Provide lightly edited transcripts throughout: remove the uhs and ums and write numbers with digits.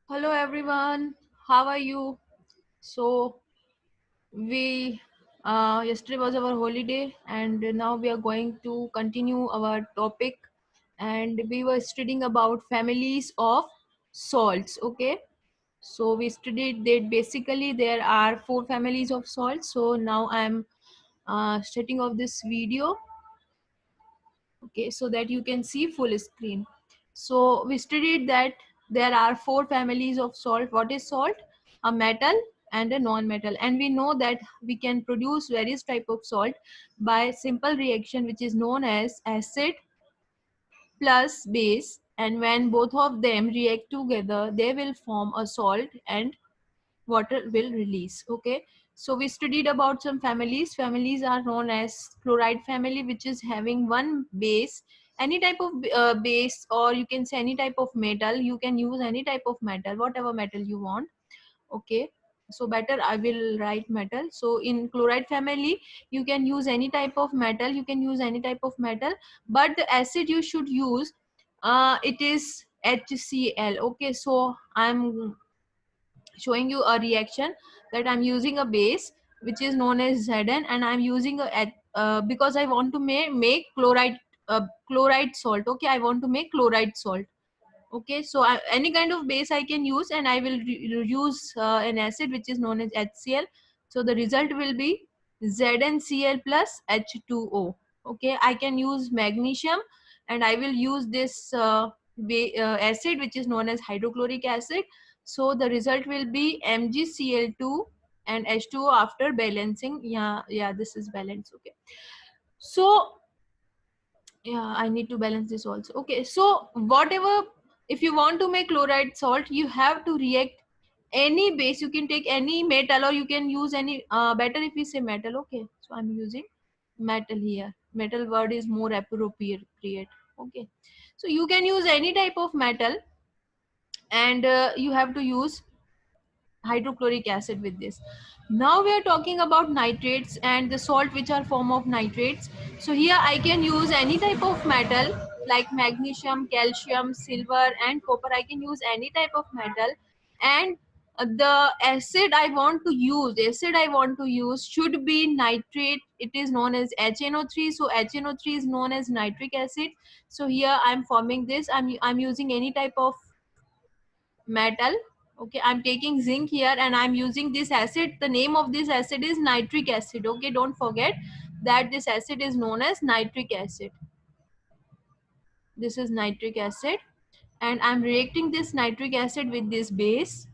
Hello everyone, how are you? So we yesterday was our holiday and now we are going to continue our topic and we were studying about families of salts. Okay, so we studied that basically there are four families of salts. So now I'm starting off this video, okay, so that you can see full screen. So we studied that there are four families of salt. What is salt? A metal and a non-metal, and we know that we can produce various type of salt by simple reaction which is known as acid plus base, and when both of them react together they will form a salt and water will release. Okay, so we studied about some families are known as chloride family, which is having one base, any type of base, or you can say any type of metal. You can use any type of metal, whatever metal you want. Okay, so better I will write metal. So in chloride family you can use any type of metal, but the acid you should use, it is HCl. Okay, so I'm showing you a reaction that I'm using a base which is known as Zn, and I'm using because I want to make chloride salt. Okay, I want to make chloride salt. Okay, so any kind of base I can use, and I will use an acid which is known as HCl. So the result will be ZnCl plus H2O. Okay, I can use magnesium, and I will use this acid which is known as hydrochloric acid. So the result will be MgCl2 and H2O after balancing. Yeah, this is balance. Okay, so yeah, I need to balance this also. Okay, so whatever, if you want to make chloride salt, you have to react any base. You can take any metal, or you can use any better if we say metal. Okay, so I'm using metal here. Metal word is more appropriate. Okay, so you can use any type of metal, and you have to use hydrochloric acid with this. Now we are talking about nitrates and the salt which are form of nitrates. So here I can use any type of metal like magnesium, calcium, silver and copper. I can use any type of metal, and the acid I want to use should be nitrate. It is known as HNO3. So HNO3 is known as nitric acid. So here I'm forming this. I'm using any type of metal. Okay, I'm taking zinc here and I'm using this acid. The name of this acid is nitric acid. Okay, don't forget that this acid is known as nitric acid. This is nitric acid, and I'm reacting this nitric acid with this base,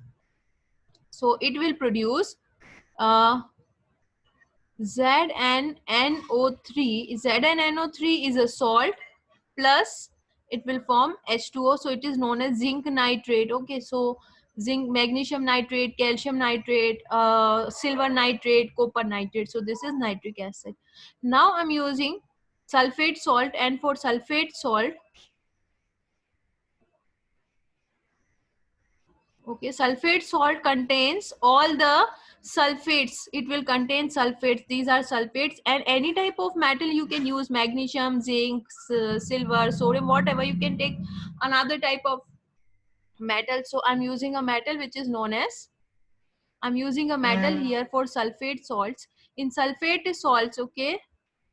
so it will produce uh, ZnNO3. ZnNO3 is a salt, plus it will form H2O, so it is known as zinc nitrate. Okay, so zinc, magnesium nitrate, calcium nitrate, silver nitrate, copper nitrate. So this is nitric acid. Now I'm using sulfate salt, and for sulfate salt, okay, sulfate salt contains all the sulfates. It will contain sulfates. These are sulfates, and any type of metal you can use: magnesium, zinc, silver, sodium, whatever. You can take another type of metal. So I'm using a metal which is known as, I'm using a metal here for sulfate salts. In sulfate salts, okay,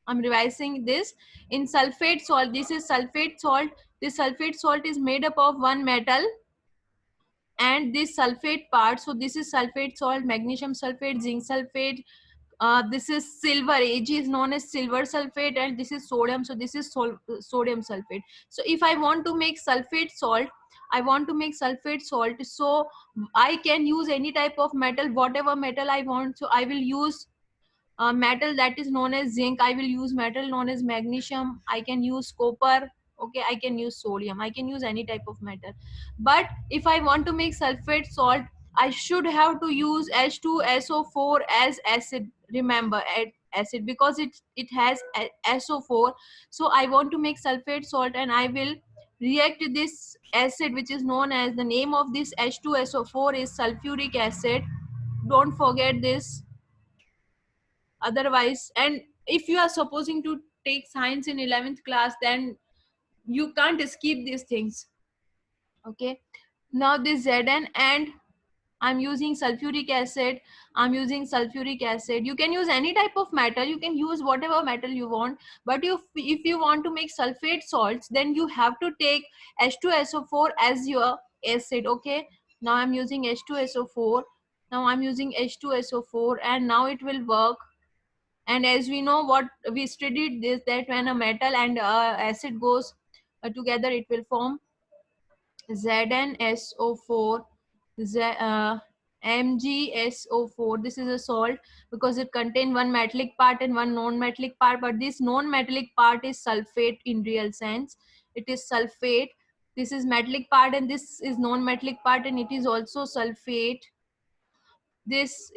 I'm revising this. In sulfate salt, this is sulfate salt. This sulfate salt is made up of one metal and this sulfate part. So this is sulfate salt, magnesium sulfate, zinc sulfate. This is silver. Ag is known as silver sulfate, and this is sodium. So this is sodium sulfate. So if I want to make sulfate salt, so I can use any type of metal, whatever metal I want. So I will use metal that is known as zinc. I will use metal known as magnesium. I can use copper. Okay, I can use sodium. I can use any type of metal. But if I want to make sulfate salt, I should have to use H2SO4 as acid. Remember, acid, because it has SO4. So I want to make sulfate salt, and I will react this acid which is known as, the name of this H2SO4 is sulfuric acid. Don't forget this, otherwise. And if you are supposing to take science in 11th class, then you can't skip these things. Okay, Now this Zn, and I'm using sulfuric acid. I'm using sulfuric acid. You can use any type of metal. You can use whatever metal you want. But if you want to make sulfate salts, then you have to take H2SO4 as your acid. Okay. Now I'm using H2SO4. Now I'm using H2SO4, and now it will work. And as we know, what we studied this, that when a metal and acid goes together, it will form ZnSO4, MgSO4. This is a salt because it contains one metallic part and one non-metallic part, but this non-metallic part is sulfate in real sense. It is sulfate. This is metallic part and this is non-metallic part, and it is also sulfate. This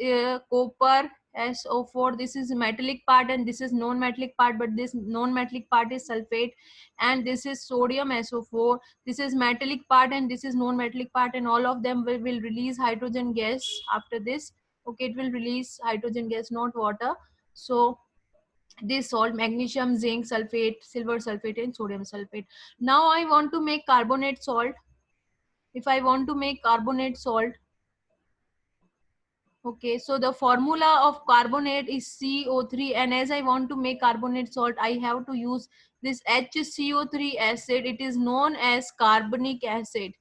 copper SO4, this is metallic part and this is non-metallic part, but this non-metallic part is sulfate. And this is sodium SO4, this is metallic part and this is non-metallic part, and all of them will release hydrogen gas after this. Okay, it will release hydrogen gas, not water. So this salt, magnesium, zinc sulfate, silver sulfate, and sodium sulfate. Now I want to make carbonate salt. If I want to make carbonate salt, okay, so the formula of carbonate is CO3, and as I want to make carbonate salt, I have to use this HCO3 acid. It is known as carbonic acid.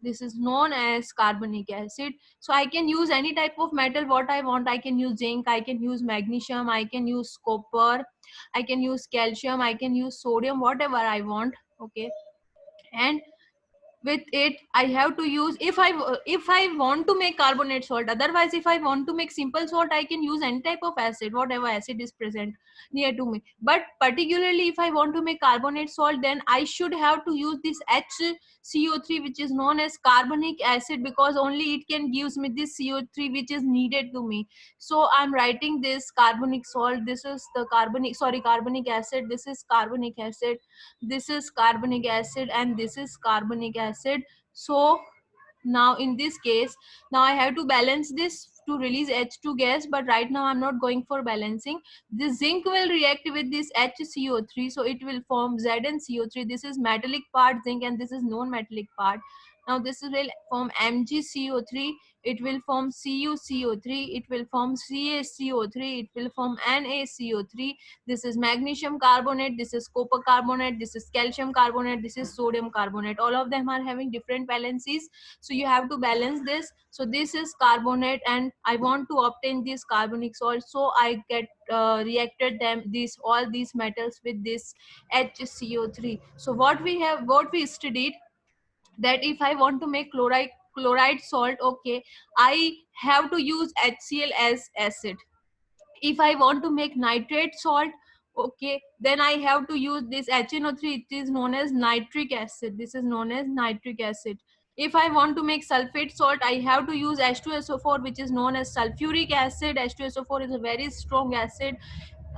This is known as carbonic acid. So I can use any type of metal what I want. I can use zinc, I can use magnesium, I can use copper, I can use calcium, I can use sodium, whatever I want. Okay, and with it I have to use, if I want to make carbonate salt. Otherwise, if I want to make simple salt, I can use any type of acid, whatever acid is present near to me. But particularly if I want to make carbonate salt, then I should have to use this HCO3, which is known as carbonic acid, because only it can gives me this CO3 which is needed to me. So I'm writing this carbonic salt. This is the carbonic acid. This is carbonic acid, this is carbonic acid, and this is carbonic acid. So now in this case, now I have to balance this to release H2 gas, but right now I'm not going for balancing. This zinc will react with this HCO3, so it will form ZnCO3. This is metallic part zinc and this is non-metallic part. Now this will form MgCO3, it will form CuCO3, it will form CaCO3, it will form NaCO3. This is magnesium carbonate, this is copper carbonate, this is calcium carbonate, this is sodium carbonate. All of them are having different valencies, so you have to balance this. So this is carbonate, and I want to obtain this carbonic salt, so I get reacted them these all these metals with this HCO3. So what we studied, that if I want to make chloride salt, okay, I have to use HCl as acid. If I want to make nitrate salt, okay, then I have to use this HNO3. It is known as nitric acid. This is known as nitric acid. If I want to make sulfate salt, I have to use H2SO4, which is known as sulfuric acid. H2SO4 is a very strong acid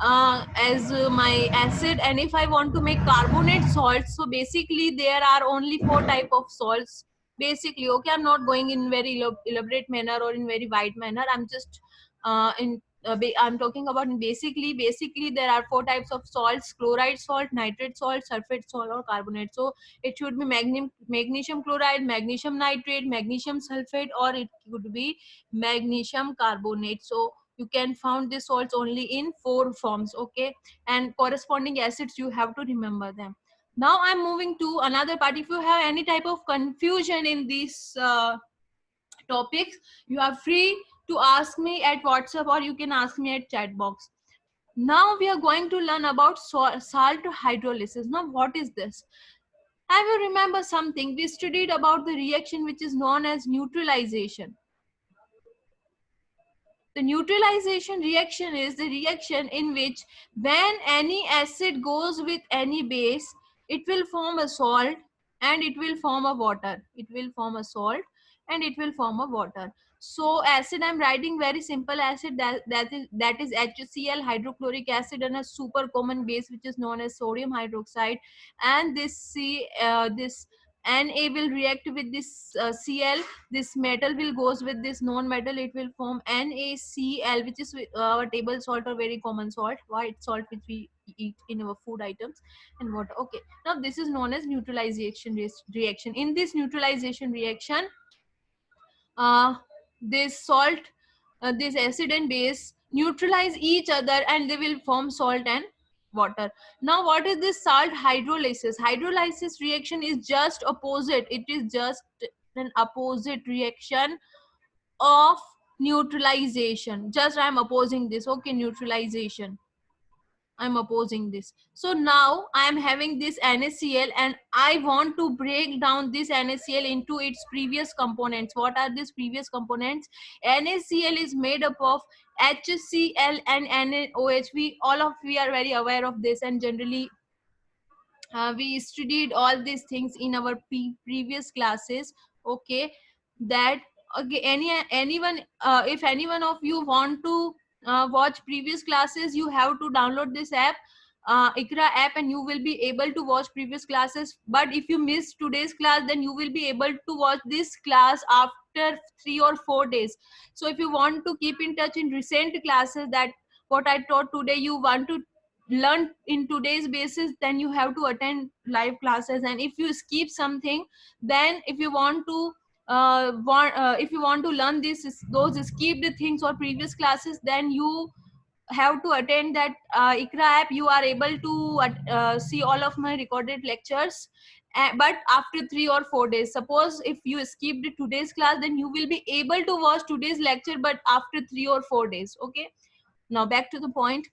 as my acid. And if I want to make carbonate salts, so basically there are only four type of salts basically. Okay, I'm not going in very elaborate manner or in very wide manner. I'm just in I'm talking about basically there are four types of salts: chloride salt, nitrate salt, sulfate salt, or carbonate. So it should be magnesium chloride, magnesium nitrate, magnesium sulfate, or it could be magnesium carbonate. So you can found these salts only in four forms. Okay, and corresponding acids you have to remember them. Now I'm moving to another part. If you have any type of confusion in these topics, you are free to ask me at WhatsApp, or you can ask me at chat box. Now we are going to learn about salt hydrolysis. Now what is this? I will remember something. We studied about the reaction which is known as neutralization. The neutralization reaction is the reaction in which when any acid goes with any base, it will form a salt and it will form a water. It will form a salt and it will form a water. So acid, I'm writing very simple acid, that is HCl, hydrochloric acid, and a super common base which is known as sodium hydroxide. And this Na will react with this Cl. This metal will goes with this non-metal. It will form NaCl, which is our table salt or very common salt, white salt, which we eat in our food items, and water. Okay. Now this is known as neutralization reaction. In this neutralization reaction, uh, this salt, this acid and base neutralize each other, and they will form salt and water. Now what is this salt hydrolysis? Hydrolysis reaction is just opposite. It is just an opposite reaction of neutralization. Just I am opposing this. Okay, neutralization, I'm opposing this. So now I am having this NaCl, and I want to break down this NaCl into its previous components. What are these previous components? NaCl is made up of HCl and NaOH. We are very aware of this, and generally we studied all these things in our previous classes. Okay, that okay, anyone, if anyone of you want to watch previous classes, you have to download this app, Ikra app, and you will be able to watch previous classes. But if you miss today's class, then you will be able to watch this class after 3 or 4 days. So if you want to keep in touch in recent classes, that what I taught today you want to learn in today's basis, then you have to attend live classes. And if you skip something, then if you want to if you want to learn those skipped things or previous classes, then you have to attend that Ikra app. You are able to see all of my recorded lectures, but after 3 or 4 days. Suppose if you skipped today's class, then you will be able to watch today's lecture, but after 3 or 4 days. Okay, now back to the point.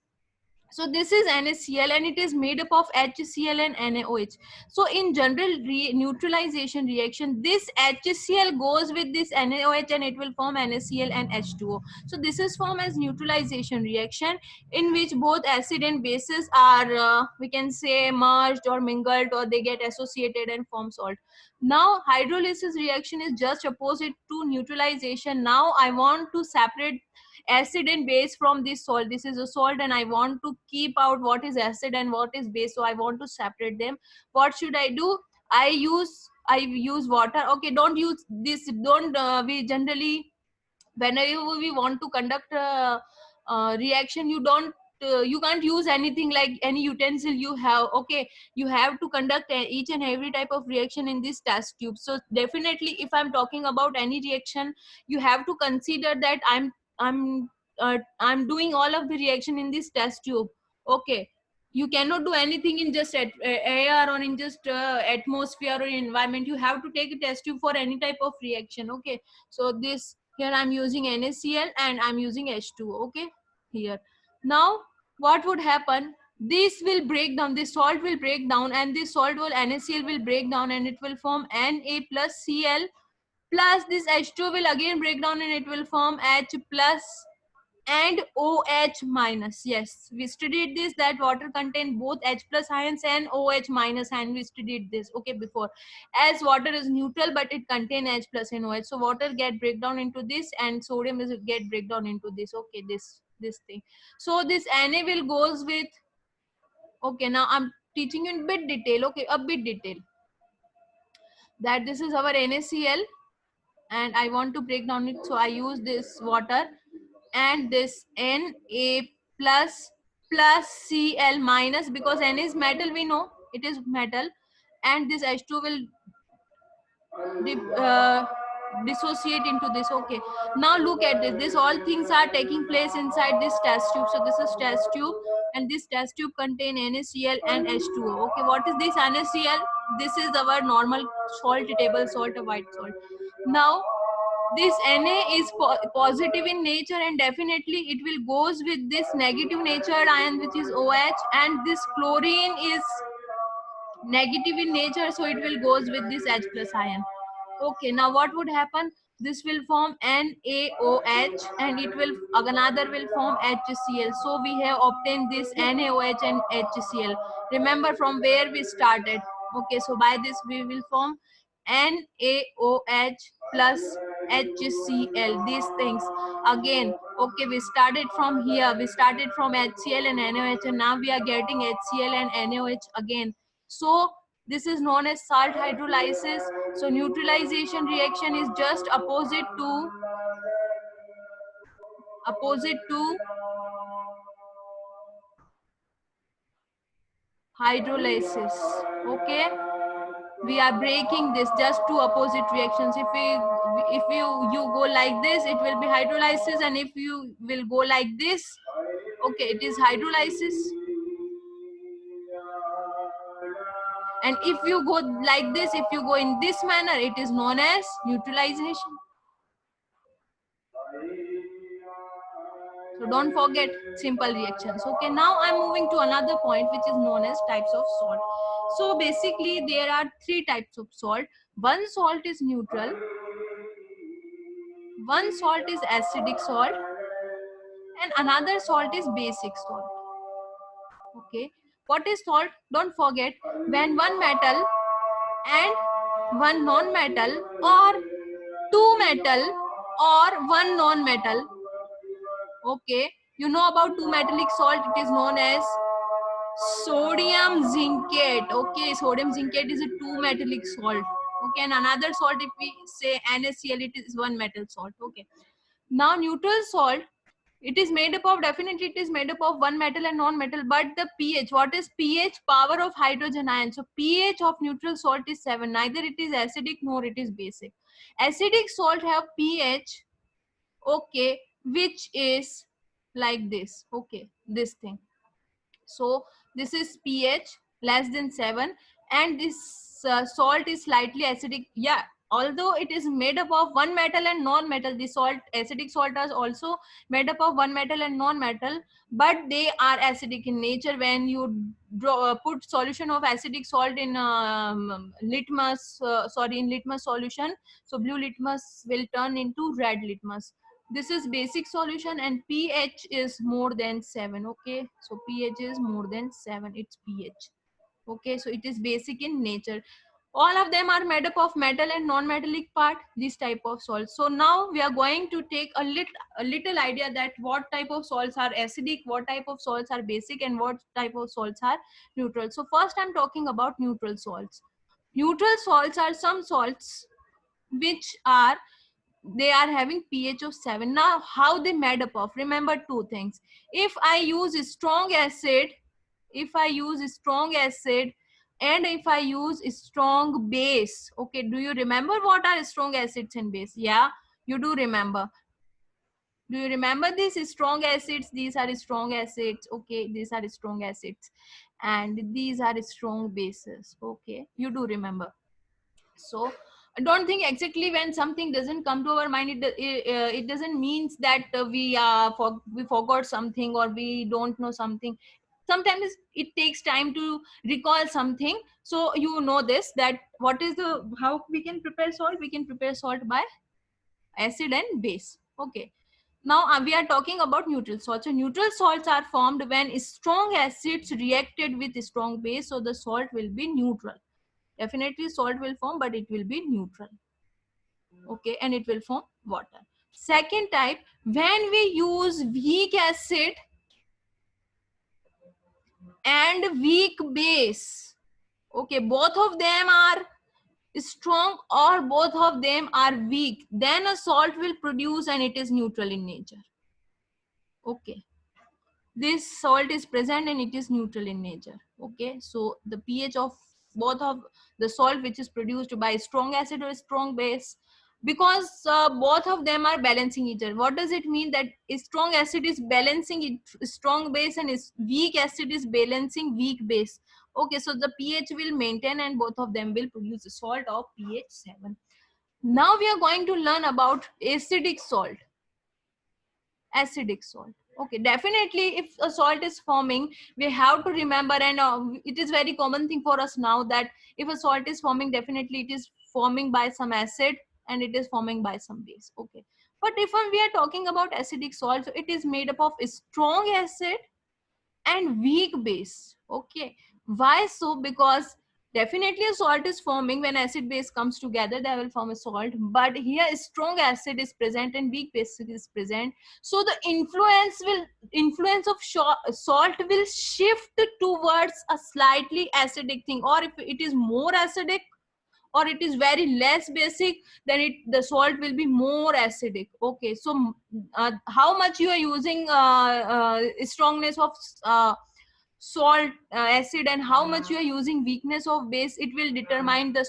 So this is NaCl, and it is made up of HCl and NaOH. So in general neutralization reaction, this HCl goes with this NaOH, and it will form NaCl and H2O. So this is formed as neutralization reaction, in which both acid and bases are we can say merged or mingled, or they get associated and form salt. Now hydrolysis reaction is just opposite to neutralization. Now I want to separate acid and base from this salt. This is a salt, and I want to keep out what is acid and what is base, so I want to separate them. What should I do? I use water. Okay, don't use this. Don't we generally, whenever we want to conduct a, reaction, you can't use anything like any utensil you have. Okay, you have to conduct each and every type of reaction in this test tube. So definitely, if I'm talking about any reaction, you have to consider that I'm doing all of the reaction in this test tube. Okay, you cannot do anything in just air or in just atmosphere or environment. You have to take a test tube for any type of reaction. Okay, so this here I'm using NaCl and I'm using H2O. Okay, here now what would happen? This will break down, this salt will break down, and this salt will NaCl will break down, and it will form Na plus Cl, plus this H2 will again break down, and it will form H plus and OH minus. Yes, we studied this, that water contain both H plus ions and OH minus, and we studied this okay before. As water is neutral, but it contain H plus and OH, so water get breakdown into this, and sodium is get breakdown into this. Okay, this thing. So this Na will goes with, okay, now I'm teaching you in bit detail. Okay, a bit detail, that this is our NaCl, and I want to break down it, so I use this water, and this Na plus plus Cl minus, because N is metal, we know it is metal, and this H2 will dissociate into this. Okay, now look at this all things are taking place inside this test tube. So this is test tube, and this test tube contain NaCl and H2O. Okay, what is this NaCl? This is our normal salt, table salt, a white salt. Now this Na is positive in nature, and definitely it will goes with this negative natured ion, which is OH, and this chlorine is negative in nature, so it will goes with this H plus ion. Okay, now what would happen? This will form NaOH, and it will another will form HCl. So we have obtained this NaOH and HCl. Remember from where we started. Okay, so by this we will form NaOH plus HCl. These things again. Okay, we started from here. We started from HCl and NaOH, and now we are getting HCl and NaOH again. So This is known as salt hydrolysis. So neutralization reaction is just opposite to hydrolysis. Okay, we are breaking this, just two opposite reactions. If you go like this, it will be hydrolysis, and if you will go like this, okay, it is hydrolysis. And if you go like this, if you go in this manner, it is known as neutralization. So don't forget simple reactions. Okay, now I'm moving to another point, which is known as types of salt. So basically there are three types of salt. One salt is neutral, one salt is acidic salt, and another salt is basic salt. Okay, what is salt? Don't forget, when one metal and one non-metal, or two metal or one non-metal. Okay, you know about two metallic salt, it is known as sodium zincate. Okay, sodium zincate is a two metallic salt. Okay, and another salt, if we say NaCl, it is one metal salt. Okay, now neutral salt, it is made up of, definitely it is made up of one metal and non-metal, but the pH, what is pH? Power of hydrogen ion. So pH of neutral salt is 7. Neither it is acidic nor it is basic. Acidic salt have pH, okay, which is like this. Okay, this thing. So this is pH less than 7, and this salt is slightly acidic. Yeah, although it is made up of one metal and non-metal, the salt, acidic salt is also made up of one metal and non-metal, but they are acidic in nature. When you put solution of acidic salt in in litmus solution, so blue litmus will turn into red litmus. This is basic solution, and pH is more than 7. Okay, so pH is more than 7, it's pH. Okay, so it is basic in nature. All of them are made up of metal and non-metallic part, this type of salts. So now we are going to take a little idea that what type of salts are acidic, what type of salts are basic, and what type of salts are neutral. So first I'm talking about neutral salts. Neutral salts are some salts which are, they are having pH of 7. Now how they made up of? Remember two things. If I use a strong acid, and if I use a strong base, okay, do you remember what are strong acids and base? Yeah, you do remember. Do you remember these strong acids? These are strong acids. Okay, these are strong acids, and these are strong bases. Okay, you do remember. So don't think exactly when something doesn't come to our mind, it doesn't means that we forgot something or we don't know something. Sometimes it takes time to recall something. So you know this, that what is the, how we can prepare salt? We can prepare salt by acid and base. Okay, now we are talking about neutral salts. So neutral salts are formed when strong acids reacted with strong base, so the salt will be neutral. Definitely salt will form, but it will be neutral. Okay, and it will form water. Second type, when we use weak acid and weak base, okay, both of them are strong or both of them are weak, then a salt will produce and it is neutral in nature. Okay, this salt is present and it is neutral in nature. Okay, so the pH of both of the salt which is produced by strong acid or strong base, because both of them are balancing each other. What does it mean? That a strong acid is balancing it, strong base, and is weak acid is balancing weak base. Okay, so the pH will maintain and both of them will produce a salt of pH 7. Now we are going to learn about acidic salt. Acidic salt. Okay, definitely if a salt is forming, we have to remember, and it is very common thing for us now, that if a salt is forming, definitely it is forming by some acid and it is forming by some base. Okay, but if we are talking about acidic salt, so it is made up of a strong acid and weak base. Okay, why so? Because Definitely a salt is forming when acid base comes together, they will form a salt, but here strong acid is present and weak base is present, so the influence of salt will shift towards a slightly acidic thing, or if it is more acidic or it is very less basic, then the salt will be more acidic. Okay, so how much you are using strongness of salt acid and how much you are using weakness of base, it will determine the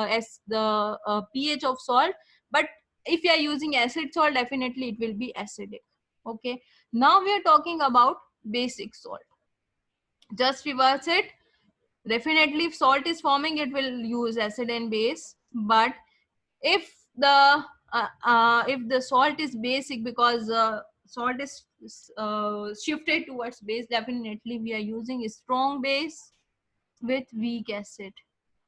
as the pH of salt. But if you are using acid salt, definitely it will be acidic. Okay, now we are talking about basic salt. Just reverse it. Definitely if salt is forming, it will use acid and base, but if the salt is basic, because salt is shifted towards base, definitely we are using a strong base with weak acid.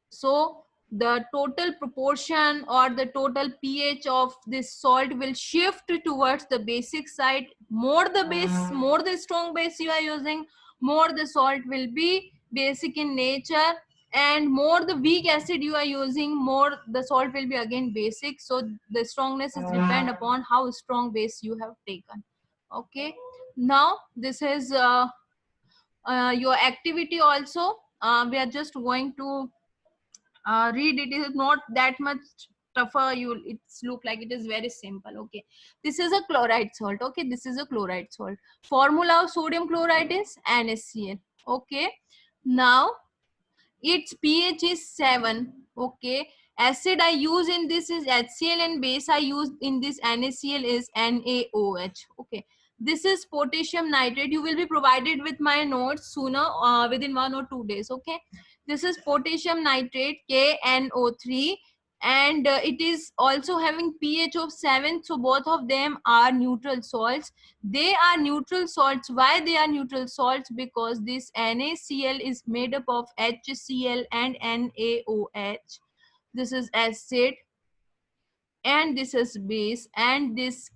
So the total proportion or the total pH of this salt will shift towards the basic side. More the base, more the strong base you are using, more the salt will be basic in nature, and more the weak acid you are using, more the salt will be again basic. So the strongness is depend upon how strong base you have taken. Okay, now this is your activity also. We are just going to read it. Is not that much tougher, you it's look like it is very simple. Okay, this is a chloride salt. Okay, this is a chloride salt. Formula of sodium chloride is NaCl. Okay, now its pH is 7. Okay, acid I use in this is HCl and base I use in this NaCl is NaOH. Okay, this is potassium nitrate. You will be provided with my notes sooner, within 1 or 2 days. Okay, this is potassium nitrate KNO3, and it is also having pH of 7. So both of them are neutral salts. They are neutral salts. Why they are neutral salts? Because this NaCl is made up of HCl and NaOH. This is acid and this is base, and this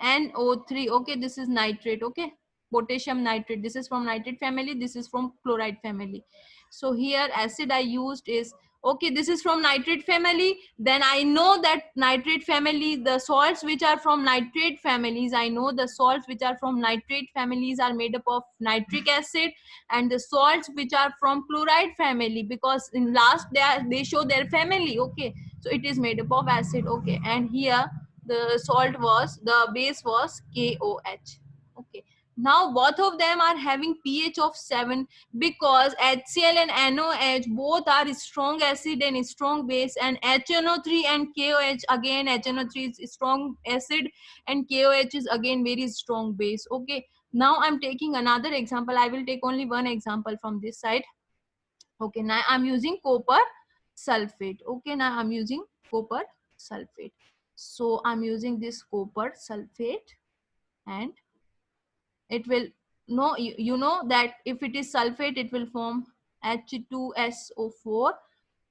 KNO3. Okay, this is nitrate. Okay, potassium nitrate. This is from nitrate family, this is from chloride family. So here acid I used is, okay, this is from nitrate family. Then I know that nitrate family, the salts which are from nitrate families, I know the salts which are from nitrate families are made up of nitric acid, and the salts which are from chloride family, because in last they show their family. Okay, so it is made up of acid. Okay, and here the salt was, the base was KOH. Okay, now both of them are having pH of 7, because HCl and NOH both are strong acid and strong base, and HNO3 and KOH, again HNO3 is strong acid and KOH is again very strong base. Okay, now I'm taking another example. I will take only one example from this side. Okay, now I'm using copper sulfate. Okay, now I'm using copper sulfate. So I'm using this copper sulfate, and it will, no, you know that if it is sulfate, it will form H2SO4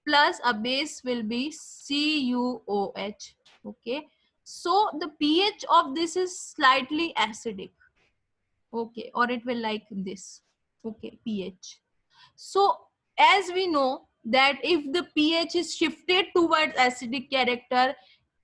plus a base will be CuOH. Okay, so the pH of this is slightly acidic. Okay, or it will like this. Okay, pH. So as we know that if the pH is shifted towards acidic character,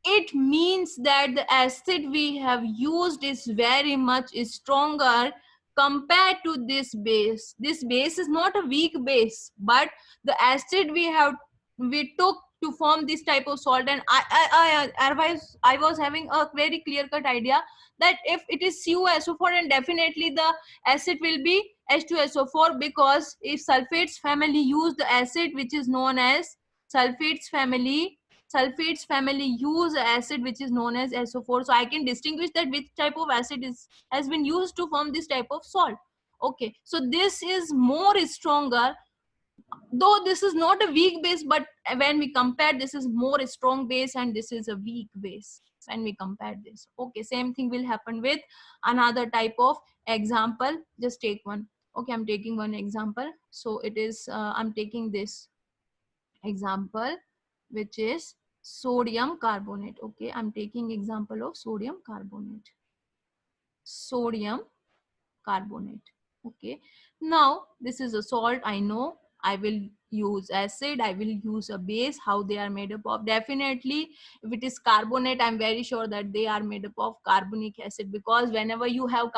it means that the acid we have used is very much stronger compared to this base. This base is not a weak base, but the acid we took to form this type of salt, and I was having a very clear cut idea that if it is CuSO4, and definitely the acid will be H2SO4, because if sulfates family use the acid which is known as sulfates family, use acid which is known as SO4. So I can distinguish that which type of acid is has been used to form this type of salt. Okay, so this is more stronger, though this is not a weak base, but when we compare, this is more strong base and this is a weak base when we compare this. Okay, same thing will happen with another type of example. Just take one. Okay, I'm taking one example. So it is I'm taking this example, which is sodium carbonate. Okay, I'm taking example of sodium carbonate. Sodium carbonate. Okay, now this is a salt. I know I will use acid, I will use a base. How they are made up of? Definitely, if it is carbonate, I'm very sure that they are made up of carbonic acid, because whenever you have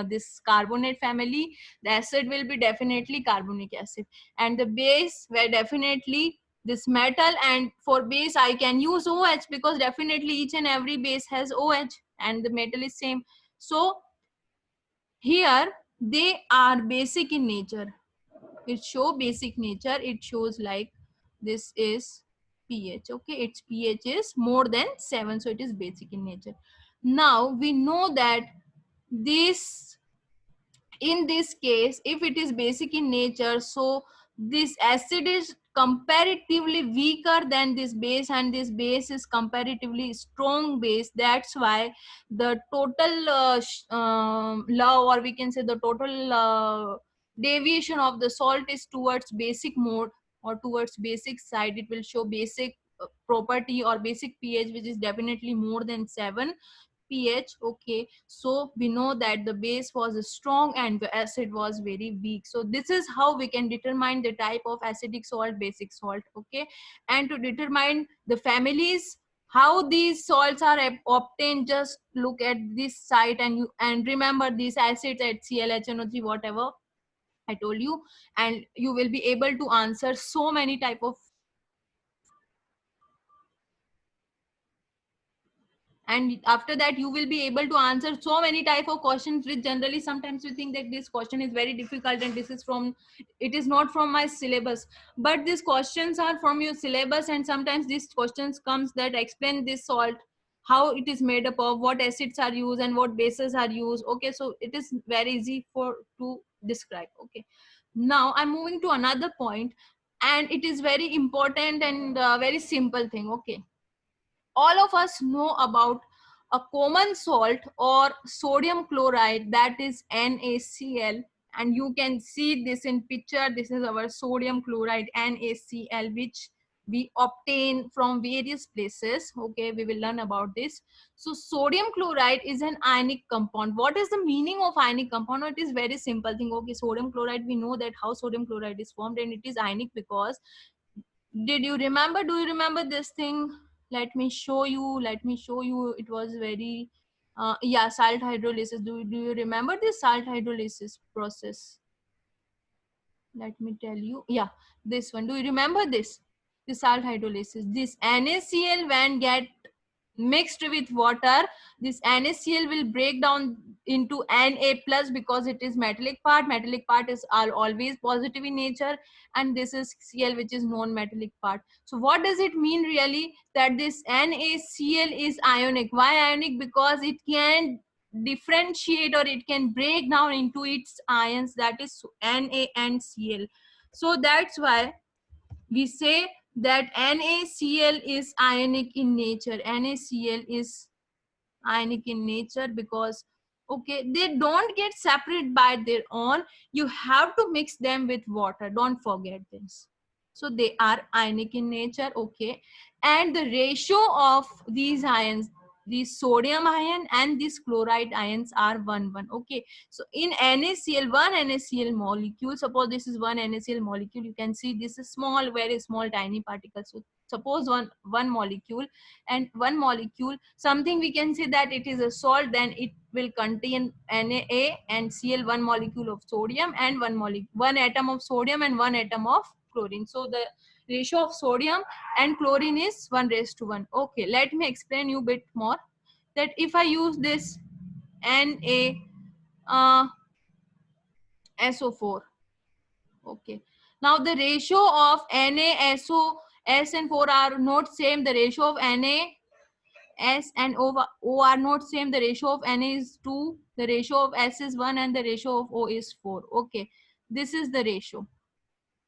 this carbonate family, the acid will be definitely carbonic acid, and the base were definitely this metal. And for base, I can use OH, because definitely each and every base has OH, and the metal is same. So here they are basic in nature. It show basic nature. It shows like this is pH. Okay, its pH is more than 7, so it is basic in nature. Now we know that this, in this case, if it is basic in nature, so this acid is comparatively weaker than this base, and this base is comparatively strong base. That's why the total law, or we can say the total deviation of the salt is towards basic mode, or towards basic side. It will show basic property or basic pH, which is definitely more than 7 pH. Okay, so we know that the base was strong and the acid was very weak. So this is how we can determine the type of acidic salt, basic salt. Okay, and to determine the families, how these salts are obtained, just look at this site, and you and remember these acids at HCl, whatever I told you, and you will be able to answer so many type of, and after that you will be able to answer so many type of questions, which generally sometimes we think that this question is very difficult and this is from, it is not from my syllabus, but these questions are from your syllabus. And sometimes these questions comes that explain this salt, how it is made up of, what acids are used and what bases are used. Okay, so it is very easy for to describe. Okay, now I'm moving to another point, and it is very important and very simple thing. Okay, all of us know about a common salt or sodium chloride, that is NaCl. And you can see this in picture. This is our sodium chloride, NaCl, which we obtain from various places. Okay, we will learn about this. So sodium chloride is an ionic compound. What is the meaning of ionic compound? It is very simple thing. Okay, sodium chloride, we know that how sodium chloride is formed, and it is ionic because, did you remember, do you remember this thing? Let me show you, it was very yeah, salt hydrolysis. Do you remember this salt hydrolysis process? Let me tell you. Yeah, this one, do you remember this? The salt hydrolysis, this NaCl when get mixed with water, this NaCl will break down into Na plus, because it is metallic part. Metallic part is are always positive in nature, and this is Cl, which is non-metallic part. So what does it mean really that this NaCl is ionic? Why ionic? Because it can differentiate, or it can break down into its ions, that is Na and Cl. So that's why we say that NaCl is ionic in nature. NaCl is ionic in nature because, okay, they don't get separate by their own. You have to mix them with water, don't forget this. So they are ionic in nature. Okay, and the ratio of these ions, these sodium ion and these chloride ions, are 1:1. Okay, so in NaCl, one NaCl molecule, suppose this is one NaCl molecule, you can see this is small, very small, tiny particles. So suppose one molecule, and one molecule, something we can say that it is a salt, then it will contain Na and Cl, one molecule of sodium, and one atom of sodium and one atom of chlorine. So the ratio of sodium and chlorine is 1:1. Okay, let me explain you a bit more, that if I use this Na uh, SO4. Okay, now the ratio of NaSO, S and 4 are not same. The ratio of Na, S and O are not same. The ratio of Na is 2, the ratio of S is 1, and the ratio of O is 4. Okay, this is the ratio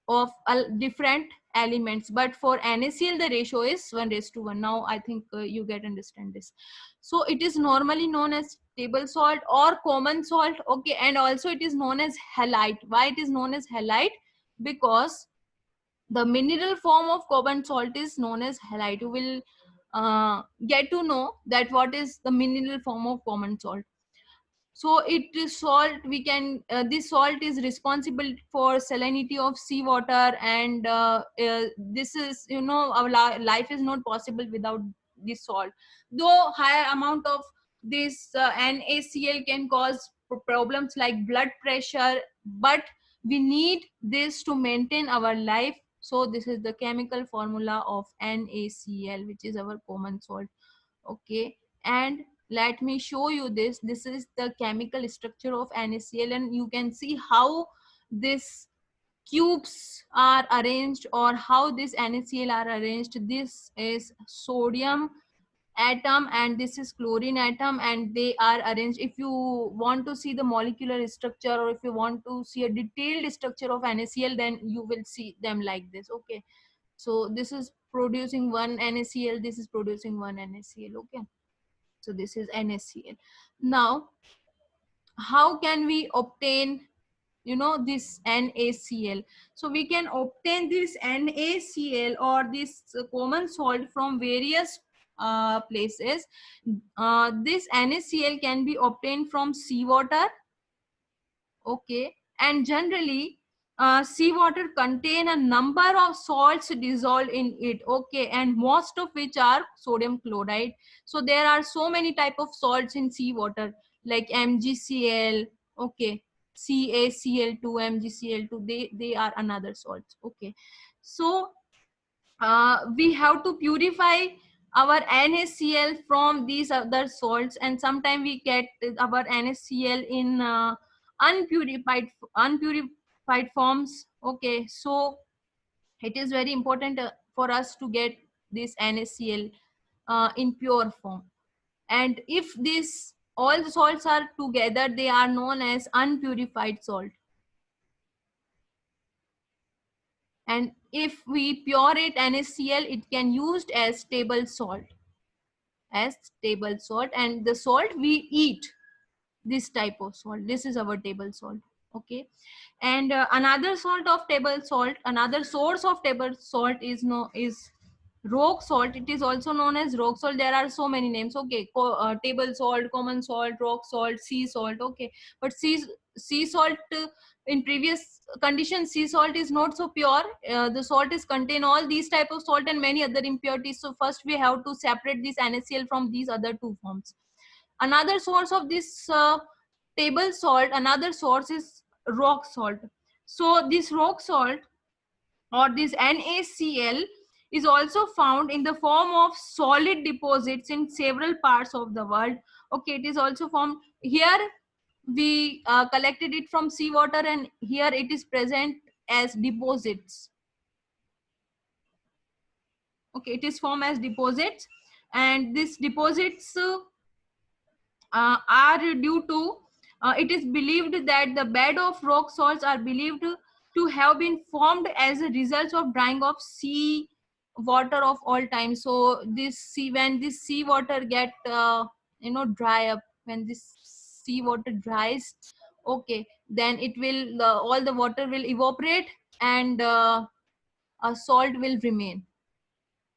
of different elements, but for NaCl the ratio is 1:1. Now I think you get understand this. So it is normally known as table salt or common salt. Okay, and also it is known as halite. Why it is known as halite? Because the mineral form of common salt is known as halite. You will get to know that what is the mineral form of common salt. So it is salt, we can this salt is responsible for salinity of seawater, and this is, you know, our life is not possible without this salt. Though higher amount of this NaCl can cause problems like blood pressure, but we need this to maintain our life. So this is the chemical formula of NaCl, which is our common salt. Okay, and let me show you this. This is the chemical structure of NaCl, and you can see how this cubes are arranged, or how this NaCl are arranged. This is sodium atom and this is chlorine atom, and they are arranged. If you want to see the molecular structure, or if you want to see a detailed structure of NaCl, then you will see them like this. Okay, so this is producing one NaCl, this is producing one NaCl. Okay, so this is NaCl. Now how can we obtain, you know, this NaCl? So we can obtain this NaCl or this common salt from various places. This NaCl can be obtained from seawater. Okay, and generally seawater contain a number of salts dissolved in it. Okay, and most of which are sodium chloride. So there are so many type of salts in seawater, like MgCl. Okay, CaCl2, MgCl2, they are another salts. Okay, so we have to purify our NaCl from these other salts, and sometimes we get our NaCl in unpurified forms. Okay, so it is very important for us to get this NaCl in pure form. And if these all the salts are together, they are known as unpurified salt. And if we purate NaCl, it can used as table salt, and the salt we eat, this type of salt, this is our table salt. Okay, and another salt of table salt, another source of table salt is rock salt. It is also known as rock salt. There are so many names. Okay, table salt, common salt, rock salt, sea salt. Okay, but sea salt, in previous conditions, sea salt is not so pure. The salt is contain all these type of salt and many other impurities. So first we have to separate this NaCl from these other two forms. Another source of this table salt, another source is rock salt. So this rock salt or this NaCl is also found in the form of solid deposits in several parts of the world. Okay, it is also formed here. We collected it from seawater, and here it is present as deposits. Okay, it is formed as deposits, and these deposits are due to it is believed that the bed of rock salts are believed to have been formed as a result of drying of sea water of all time. So this sea, when this sea water get dry up, when this sea water dries, okay, then it will all the water will evaporate, and a salt will remain.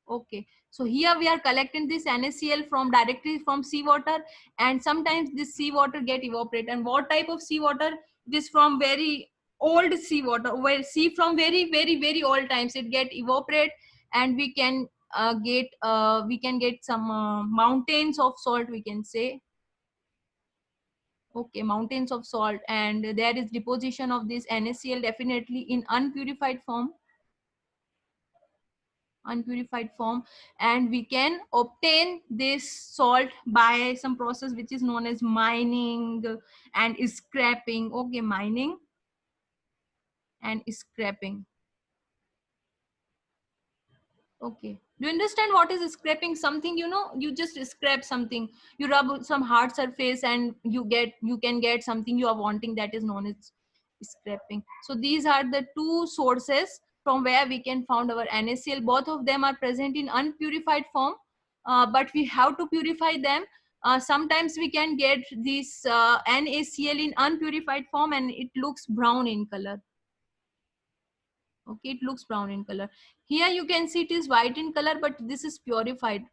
Okay, so here we are collecting this NaCl from directly from seawater, and sometimes this seawater get evaporate. And what type of seawater? This from very old seawater, well, sea from very old times, it get evaporate, and we can get some mountains of salt, we can say. Okay, mountains of salt, and there is deposition of this NaCl definitely in unpurified form, and we can obtain this salt by some process which is known as mining and scraping. Okay, mining and scraping. Okay, do you understand what is scraping? Something, you know, you just scrape something, you rub some hard surface, and you can get something you are wanting, that is known as scraping. So these are the two sources from where we can found our NaCl. Both of them are present in unpurified form, but we have to purify them. Sometimes we can get this NaCl in unpurified form, and it looks brown in color. Okay, it looks brown in color. Here you can see it is white in color, but this is purified.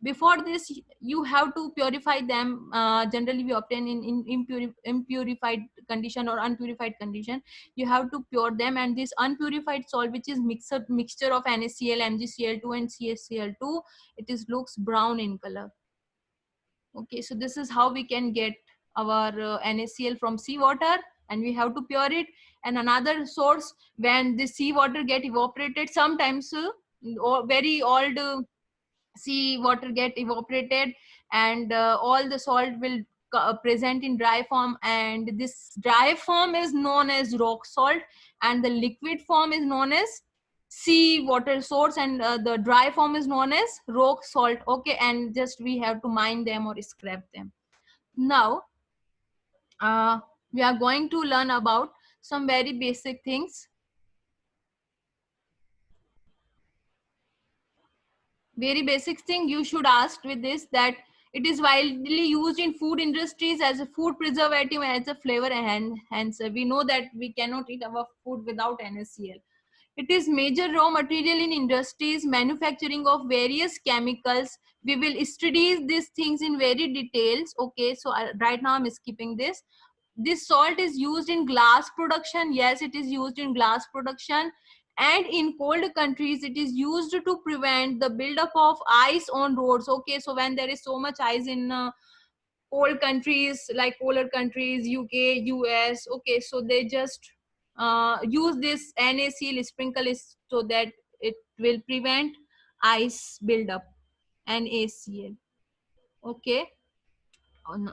Before this, you have to purify them. Generally we obtain in impurified condition or unpurified condition. You have to pure them, and this unpurified salt, which is mixture of NaCl, MgCl2 and CaCl2, it is looks brown in color. Okay, so this is how we can get our NaCl from seawater, and we have to pure it. And another source, when the seawater get evaporated, sometimes or very old sea water get evaporated, and all the salt will present in dry form, and this dry form is known as rock salt, and the liquid form is known as sea water source, and the dry form is known as rock salt. Okay, and just we have to mine them or scrap them. Now we are going to learn about some very basic things. Very basic thing you should ask with this, that it is widely used in food industries as a food preservative, as a flavor enhancer. We know that we cannot eat our food without NaCl. It is major raw material in industries manufacturing of various chemicals. We will study these things in very details. Okay, so right now I'm skipping this. This salt is used in glass production. Yes, it is used in glass production. And in cold countries, it is used to prevent the buildup of ice on roads. Okay, so when there is so much ice in cold countries like polar countries, UK, US, okay, so they just use this NaCl sprinkle is so that it will prevent ice buildup. NaCl. Okay,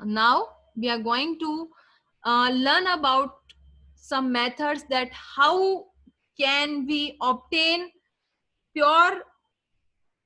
now we are going to learn about some methods that how can we obtain pure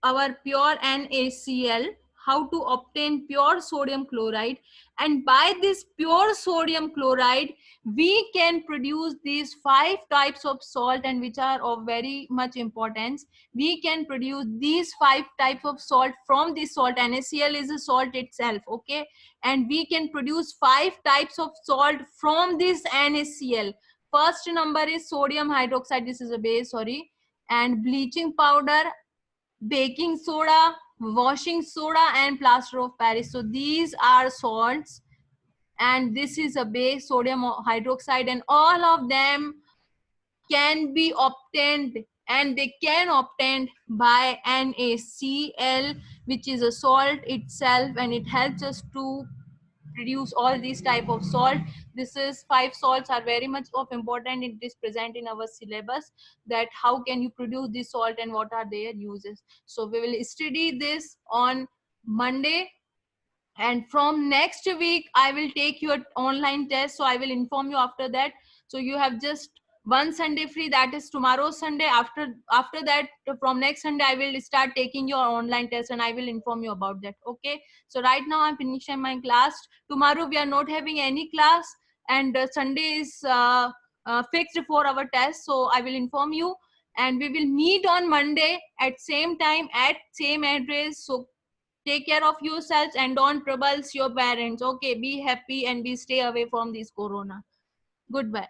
our pure NaCl, how to obtain pure sodium chloride, and by this pure sodium chloride we can produce these 5 types of salt, and which are of very much importance. We can produce these 5 types of salt from this salt. NaCl is a salt itself. Okay, and we can produce 5 types of salt from this NaCl. First number is sodium hydroxide, this is a base, sorry, and bleaching powder, baking soda, washing soda, and plaster of Paris. So these are salts, and this is a base, sodium hydroxide, and all of them can be obtained, and they can obtained by NaCl, which is a salt itself, and it helps us to produce all these type of salt. This is 5 salts are very much of important. It is present in our syllabus, that how can you produce this salt and what are their uses. So we will study this on Monday, and from next week I will take your online test, so I will inform you after that. So you have just one Sunday free, that is tomorrow Sunday. After that, from next Sunday I will start taking your online test, and I will inform you about that. Okay, so right now I'm finishing my class. Tomorrow we are not having any class, and Sunday is fixed for our test, so I will inform you, and we will meet on Monday at same time at same address. So take care of yourselves and don't trouble your parents. Okay, be happy and be stay away from this corona. Goodbye.